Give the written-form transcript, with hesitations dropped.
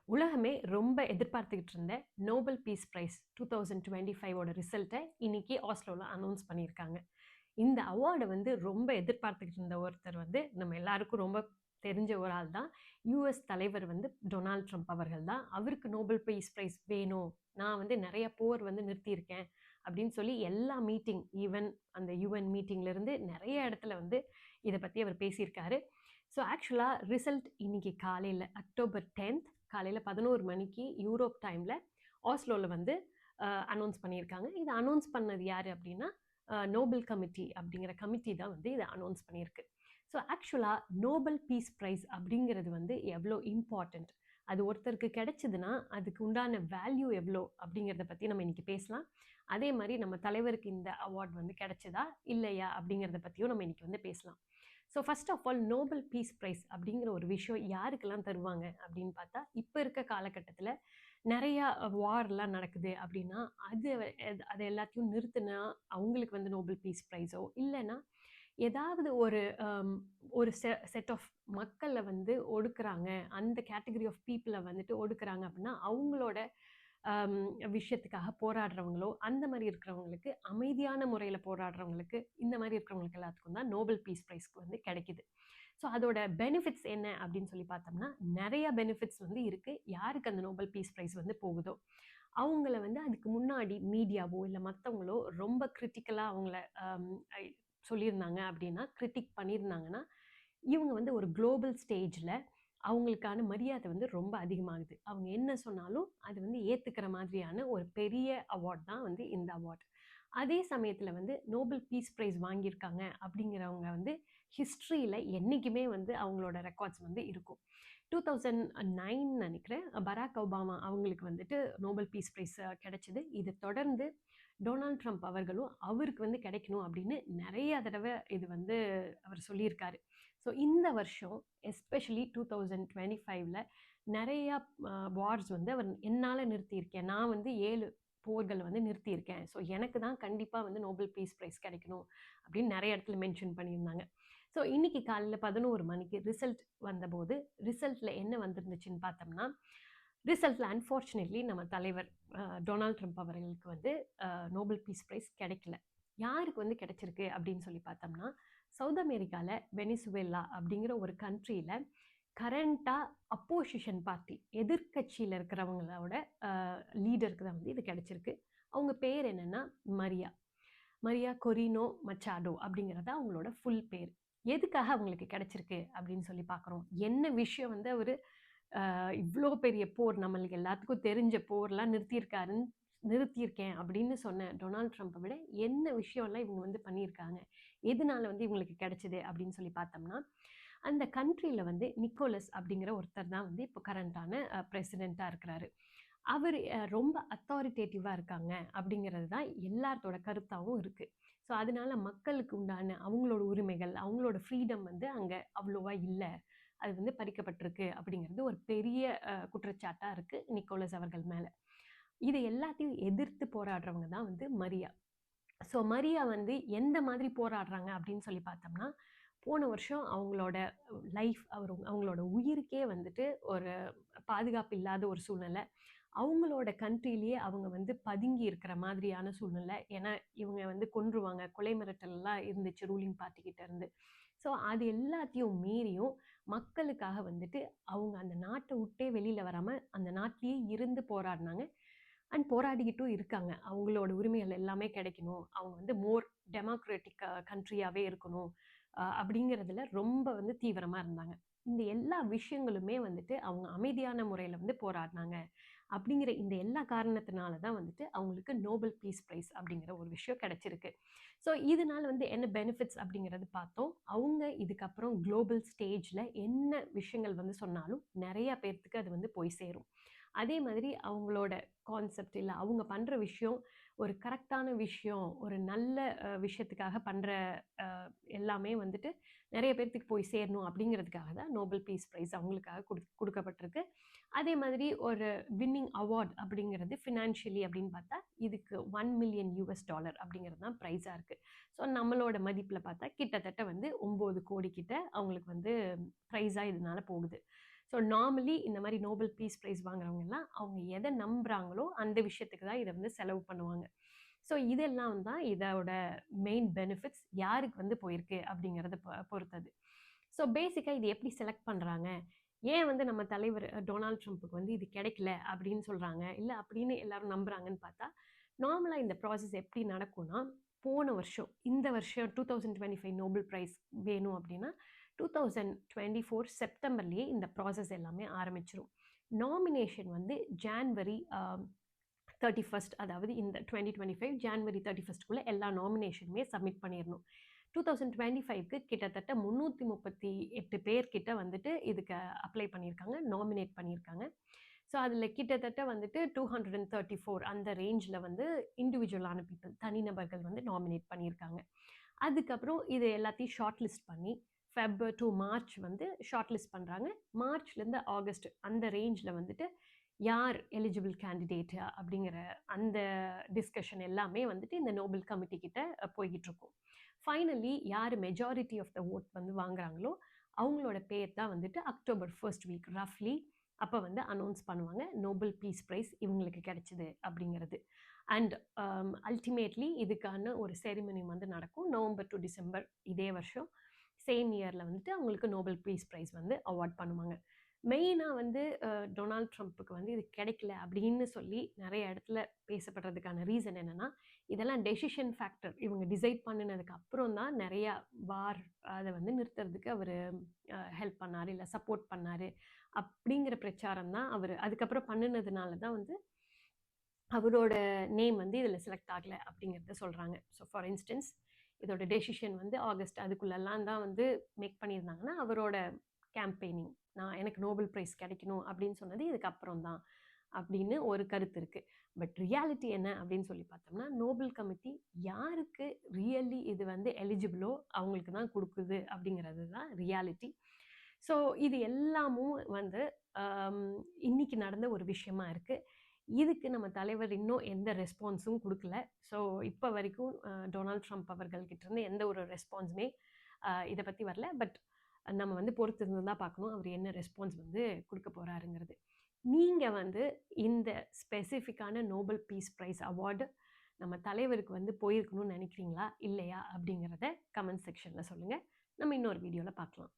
உலகமே ரொம்ப எதிர்பார்த்துக்கிட்டு இருந்த நோபல் பீஸ் பிரைஸ் 2025 ரிசல்ட்டை இன்னைக்கு ஆஸ்லோவில் அனௌன்ஸ் பண்ணியிருக்காங்க. இந்த அவார்டை ரொம்ப எதிர்பார்த்துக்கிட்டு இருந்த ஒருத்தர் நம்ம எல்லாருக்கும் ரொம்ப தெரிஞ்ச ஒரு ஆள் தான். யூஎஸ் தலைவர் டொனால்ட் ட்ரம்ப் அவர்கள் தான். அவருக்கு நோபல் பீஸ் பிரைஸ் வேணும், நான் நிறைய போர் நிறுத்தியிருக்கேன் அப்படின்னு சொல்லி எல்லா மீட்டிங், ஈவன் அந்த யூஎன் மீட்டிங்லேருந்து நிறைய இடத்துல இதை பற்றி அவர் பேசியிருக்காரு. ஸோ ஆக்சுவலாக ரிசல்ட் இன்னைக்கு காலையில் அக்டோபர் 10th காலையில் 11 மணிக்கு யூரோப் டைமில் ஆஸ்லோவில் அனௌன்ஸ் பண்ணியிருக்காங்க. இதை அனௌன்ஸ் பண்ணது யார் அப்படின்னா நோபல் கமிட்டி அப்படிங்கிற கமிட்டி தான் இதை அனௌன்ஸ் பண்ணியிருக்கு. ஸோ ஆக்சுவலாக நோபல் பீஸ் ப்ரைஸ் அப்படிங்கிறது எவ்வளோ இம்பார்ட்டண்ட், அது ஒருத்தருக்கு கிடைச்சதுன்னா அதுக்கு உண்டான வேல்யூ எவ்வளோ அப்படிங்கிறத பற்றி நம்ம இன்னைக்கு பேசலாம். அதே மாதிரி நம்ம தலைவருக்கு இந்த அவார்ட் கிடைச்சதா இல்லையா அப்படிங்கிறத பற்றியும் நம்ம இன்னைக்கு பேசலாம். So first of all Nobel peace prize அப்படிங்கிற ஒரு விஷயம் யாருக்கெல்லாம் தருவாங்க அப்படின்னு பார்த்தா, இப்போ இருக்க காலகட்டத்தில் நிறையா வார்லாம் நடக்குது அப்படின்னா அது எல்லாத்தையும் நிறுத்தினா அவங்களுக்கு நோபல் பீஸ் ப்ரைஸோ இல்லைன்னா ஏதாவது ஒரு செட் ஆஃப் மக்களை ஒடுக்குறாங்க, அந்த கேட்டகரி ஆஃப் பீப்புளை ஒடுக்குறாங்க அப்படின்னா அவங்களோட விஷயத்துக்காக போராடுறவங்களோ அந்த மாதிரி இருக்கிறவங்களுக்கு, அமைதியான முறையில் போராடுறவங்களுக்கு, இந்த மாதிரி இருக்கிறவங்களுக்கு எல்லாத்துக்கும் தான் நோபல் பீஸ் ப்ரைஸ்க்கு கிடைக்குது. ஸோ அதோட பெனிஃபிட்ஸ் என்ன அப்படின்னு சொல்லி பார்த்தோம்னா நிறைய பெனிஃபிட்ஸ் இருக்குது. யாருக்கு அந்த நோபல் பீஸ் ப்ரைஸ் போகுதோ அவங்கள அதுக்கு முன்னாடி மீடியாவோ இல்லை மற்றவங்களோ ரொம்ப கிரிட்டிக்கலாக அவங்கள சொல்லியிருந்தாங்க அப்படின்னா, கிரிட்டிக் பண்ணியிருந்தாங்கன்னா, இவங்க ஒரு குளோபல் ஸ்டேஜில் அவங்களுக்கான மரியாதை ரொம்ப அதிகமாகுது. அவங்க என்ன சொன்னாலும் அது ஏற்றுக்கிற மாதிரியான ஒரு பெரிய அவார்ட் தான் இந்த அவார்ட். அதே சமயத்தில் நோபல் பீஸ் ப்ரைஸ் வாங்கியிருக்காங்க அப்படிங்கிறவங்க ஹிஸ்ட்ரியில் என்றைக்குமே அவங்களோட ரெக்கார்ட்ஸ் இருக்கும். 2009 நினைக்கிறேன், பராக் ஒபாமா அவங்களுக்கு நோபல் பீஸ் ப்ரைஸ் கிடைச்சிது. இதை தொடர்ந்து டொனால்ட் ட்ரம்ப் அவர்களும் அவருக்கு கிடைக்கணும் அப்படின்னு நிறைய தடவை இது அவர் சொல்லியிருக்காரு. ஸோ இந்த வருஷம் எஸ்பெஷலி 2025ல் நிறையா வார்ஸ் அவர் என்னால் நிறுத்தியிருக்கேன், நான் 7 போர்களை நிறுத்தியிருக்கேன், ஸோ எனக்கு தான் கண்டிப்பாக நோபல் பீஸ் ப்ரைஸ் கிடைக்கணும் அப்படின்னு நிறைய இடத்துல மென்ஷன் பண்ணியிருந்தாங்க. ஸோ இன்னைக்கு காலையில் 11 மணிக்கு ரிசல்ட் வந்தபோது ரிசல்ட்டில் என்ன வந்துருந்துச்சுன்னு பார்த்தோம்னா, ரிசல்ட்டில் அன்ஃபார்ச்சுனேட்லி நம்ம தலைவர் டொனால்ட் ட்ரம்ப் அவர்களுக்கு நோபல் பீஸ் ப்ரைஸ் கிடைக்கல. யாருக்கு கிடைச்சிருக்கு அப்படின்னு சொல்லி பார்த்தோம்னா, சவுத் அமெரிக்காவில் வெனிசுவேலா அப்படிங்கிற ஒரு கண்ட்ரியில் கரண்ட்டாக அப்போசிஷன் பார்ட்டி, எதிர்கட்சியில் இருக்கிறவங்களோட லீடருக்கு தான் இது கிடைச்சிருக்கு. அவங்க பேர் என்னென்னா மரியா கொரினோ மச்சாடோ அப்படிங்கிறத அவங்களோட ஃபுல் பேர். எதுக்காக அவங்களுக்கு கிடைச்சிருக்கு அப்படின்னு சொல்லி பார்க்குறோம். என்ன விஷயம் அவர் இவ்வளோ பெரிய போர், நம்மளுக்கு எல்லாத்துக்கும் தெரிஞ்ச போர்லாம் நிறுத்தியிருக்கேன் அப்படின்னு சொன்ன டொனால்ட் ட்ரம்ப்பை விட என்ன விஷயம்லாம் இவங்க பண்ணியிருக்காங்க, எதனால இவங்களுக்கு கிடைச்சிது அப்படின்னு சொல்லி பார்த்தோம்னா, அந்த கண்ட்ரியில் நிக்கோலஸ் அப்படிங்கிற ஒருத்தர் தான் இப்போ கரண்டான பிரசிடெண்ட்டாக இருக்கிறாரு. அவர் ரொம்ப அத்தாரிட்டேட்டிவாக இருக்காங்க அப்படிங்கிறது தான் எல்லாத்தோட கருத்தாகவும் இருக்குது. ஸோ அதனால மக்களுக்கு உண்டான அவங்களோட உரிமைகள், அவங்களோட ஃப்ரீடம் அங்கே அவ்வளோவா இல்லை, அது பறிக்கப்பட்டிருக்கு அப்படிங்கிறது ஒரு பெரிய குற்றச்சாட்டாக இருக்குது நிக்கோலஸ் அவர்கள் மேலே. இதை எல்லாத்தையும் எதிர்த்து போராடுறவங்க தான் மரியா. ஸோ மரியா எந்த மாதிரி போராடுறாங்க அப்படின்னு சொல்லி பார்த்தோம்னா, போன வருஷம் அவங்களோட லைஃப், அவங்களோட உயிருக்கே ஒரு பாதுகாப்பு இல்லாத ஒரு சூழ்நிலை, அவங்களோட கண்ட்ரிலேயே அவங்க பதுங்கி இருக்கிற மாதிரியான சூழ்நிலை. ஏன்னா இவங்க கொன்றுவாங்க, கொலை மிரட்டல்லாம் இருந்துச்சு ரூலிங் பார்ட்டிக்கிட்ட இருந்து. ஸோ அது எல்லாத்தையும் மீறியும் மக்களுக்காக அவங்க அந்த நாட்டை விட்டே வெளியில் வராமல் அந்த நாட்டிலேயே இருந்து போராடினாங்க. அண்ட் போராடிக்கிட்டும் இருக்காங்க. அவங்களோட உரிமைகள் எல்லாமே கிடைக்கணும், அவங்க மோர் டெமோக்ராட்டிக் கண்ட்ரியாகவே இருக்கணும் அப்படிங்கிறதுல ரொம்ப தீவிரமாக இருந்தாங்க. இந்த எல்லா விஷயங்களுமே அவங்க அமைதியான முறையில் போராடினாங்க. அப்படிங்கிற இந்த எல்லா காரணத்தினால தான் அவங்களுக்கு நோபல் பீஸ் ப்ரைஸ் அப்படிங்கிற ஒரு விஷயம் கிடைச்சிருக்கு. ஸோ இதனால என்ன பெனிஃபிட்ஸ் அப்படிங்கிறது பார்த்தோம். அவங்க இதுக்கப்புறம் குளோபல் ஸ்டேஜில் என்ன விஷயங்கள் சொன்னாலும் நிறைய பேர்த்துக்கு அது போய் சேரும். அதே மாதிரி அவங்களோட கான்செப்ட் இல்லை அவங்க பண்ணுற விஷயம் ஒரு கரெக்டான விஷயம், ஒரு நல்ல விஷயத்துக்காக பண்ணுற எல்லாமே நிறைய பேர்த்துக்கு போய் சேரணும் அப்படிங்கிறதுக்காக தான் நோபல் பீஸ் ப்ரைஸ் அவங்களுக்காக கொடுக்கப்பட்டிருக்கு. அதே மாதிரி ஒரு வின்னிங் அவார்ட் அப்படிங்கிறது ஃபினான்ஷியலி அப்படின்னு பார்த்தா இதுக்கு $1 million அப்படிங்கிறது தான் ப்ரைஸாக இருக்குது. ஸோ நம்மளோட மதிப்பில் பார்த்தா கிட்டத்தட்ட 9 கோடி கிட்ட அவங்களுக்கு ப்ரைஸாக இதனால போகுது. ஸோ நார்மலி இந்த மாதிரி நோபல் பீஸ் ப்ரைஸ் வாங்குறவங்கலாம் அவங்க எதை நம்புகிறாங்களோ அந்த விஷயத்துக்கு தான் இதை வந்து செலவு பண்ணுவாங்க. ஸோ இதெல்லாம் தான் இதோட மெயின் பெனிஃபிட்ஸ் யாருக்கு வந்து போயிருக்கு அப்படிங்கிறத பொறுத்தது. ஸோ பேசிக்காக இது எப்படி செலக்ட் பண்ணுறாங்க, ஏன் வந்து நம்ம தலைவர் டொனால்ட் ட்ரம்ப்புக்கு வந்து இது கிடைக்கல அப்படின்னு சொல்கிறாங்க, இல்லை அப்படின்னு எல்லாரும் நம்புகிறாங்கன்னு பார்த்தா, நார்மலாக இந்த ப்ராசஸ் எப்படி நடக்கும்னா, போன வருஷம் இந்த வருஷம் 2025 நோபல் ப்ரைஸ் வேணும் அப்படின்னா 2024 செப்டம்பர்லேயே இந்த ப்ராசஸ் எல்லாமே ஆரம்பிச்சிடும். நாமினேஷன் வந்து ஜான்வரி 31 அதாவது இந்த 2025 ஜான்வரி 31 எல்லா நாமினேஷனுமே சப்மிட் பண்ணிடணும். 2025க்கு கிட்டத்தட்ட 338 பேர்கிட்ட வந்துட்டு இதுக்கு அப்ளை பண்ணியிருக்காங்க, நாமினேட் பண்ணியிருக்காங்க. ஸோ அதில் கிட்டத்தட்ட வந்துட்டு 234 அந்த ரேஞ்சில் வந்து இண்டிவிஜுவலான பீப்புள், தனிநபர்கள் வந்து நாமினேட் பண்ணியிருக்காங்க. அதுக்கப்புறம் இது எல்லாத்தையும் ஷார்ட் லிஸ்ட் பண்ணி ஃபெப் டு மார்ச் வந்து ஷார்ட் லிஸ்ட் பண்ணுறாங்க. மார்ச்லேருந்து ஆகஸ்ட் அந்த ரேஞ்சில் வந்துட்டு யார் எலிஜிபிள் கேண்டிடேட் அப்படிங்கிற அந்த டிஸ்கஷன் எல்லாமே வந்துட்டு இந்த நோபல் கமிட்டி கிட்ட போய்கிட்டு இருக்கும். ஃபைனலி யார் மெஜாரிட்டி ஆஃப் த ஓட் வந்து வாங்குறாங்களோ அவங்களோட பேர் தான் வந்துட்டு அக்டோபர் 1st வீக் ரஃப்லி அப்போ வந்து அனௌன்ஸ் பண்ணுவாங்க, நோபல் பீஸ் ப்ரைஸ் இவங்களுக்கு கிடைச்சிது அப்படிங்கிறது. அண்ட் அல்டிமேட்லி இதுக்கான ஒரு செரிமனி வந்து நடக்கும் நவம்பர் டு டிசம்பர் இதே வருஷம் சேம் இயரில் வந்துட்டு அவங்களுக்கு நோபல் பீஸ் ப்ரைஸ் வந்து அவார்ட் பண்ணுவாங்க. மெயினாக வந்து டொனால்ட் ட்ரம்ப்புக்கு வந்து இது கிடைக்கல அப்படின்னு சொல்லி நிறைய இடத்துல பேசப்படுறதுக்கான ரீசன் என்னென்னா, இதெல்லாம் டெசிஷன் ஃபேக்டர். இவங்க டிசைட் பண்ணினதுக்கு அப்புறம் தான் நிறையா வார் அதை வந்து நிறுத்துறதுக்கு அவர் ஹெல்ப் பண்ணார், இல்லை சப்போர்ட் பண்ணார் அப்படிங்கிற பிரச்சாரம் தான் அவர் அதுக்கப்புறம் பண்ணினதுனால தான் வந்து அவரோட நேம் வந்து இதில் செலக்ட் ஆகலை அப்படிங்கிறத சொல்கிறாங்க. ஸோ ஃபார் இன்ஸ்டன்ஸ் இதோட டெசிஷன் வந்து ஆகஸ்ட் அதுக்குள்ளெல்லாம் தான் வந்து மேக் பண்ணியிருந்தாங்கன்னா, அவரோட கேம்பெயினிங் நான் எனக்கு நோபல் ப்ரைஸ் கிடைக்கணும் அப்படின்னு சொன்னது இதுக்கப்புறம் தான் அப்படின்னு ஒரு கருத்து இருக்குது. பட் ரியாலிட்டி என்ன அப்படின்னு சொல்லி பார்த்தோம்னா, நோபல் கமிட்டி யாருக்கு ரியலி இது வந்து எலிஜிபிளோ அவங்களுக்கு தான் கொடுக்குது அப்படிங்கிறது தான் ரியாலிட்டி. ஸோ இது எல்லாமும் வந்து இன்னைக்கு நடந்த ஒரு விஷயமா இருக்குது. இதுக்கு நம்ம தலைவர் இன்னும் எந்த ரெஸ்பான்ஸும் கொடுக்கல. ஸோ இப்போ வரைக்கும் டொனால்ட் ட்ரம்ப் அவர்கள்கிட்ட இருந்து எந்த ஒரு ரெஸ்பான்ஸுமே இதை பற்றி வரல. பட் நம்ம வந்து பொறுத்து இருந்து தான் பார்க்கணும் அவர் என்ன ரெஸ்பான்ஸ் வந்து கொடுக்க போகிறாருங்கிறது. நீங்கள் வந்து இந்த ஸ்பெசிஃபிக்கான நோபல் பீஸ் ப்ரைஸ் அவார்டு நம்ம தலைவருக்கு வந்து போயிருக்கணும்னு நினைக்கிறீங்களா இல்லையா அப்படிங்கிறத கமெண்ட் செக்ஷனில் சொல்லுங்கள். நம்ம இன்னொரு வீடியோவில் பார்க்கலாம்.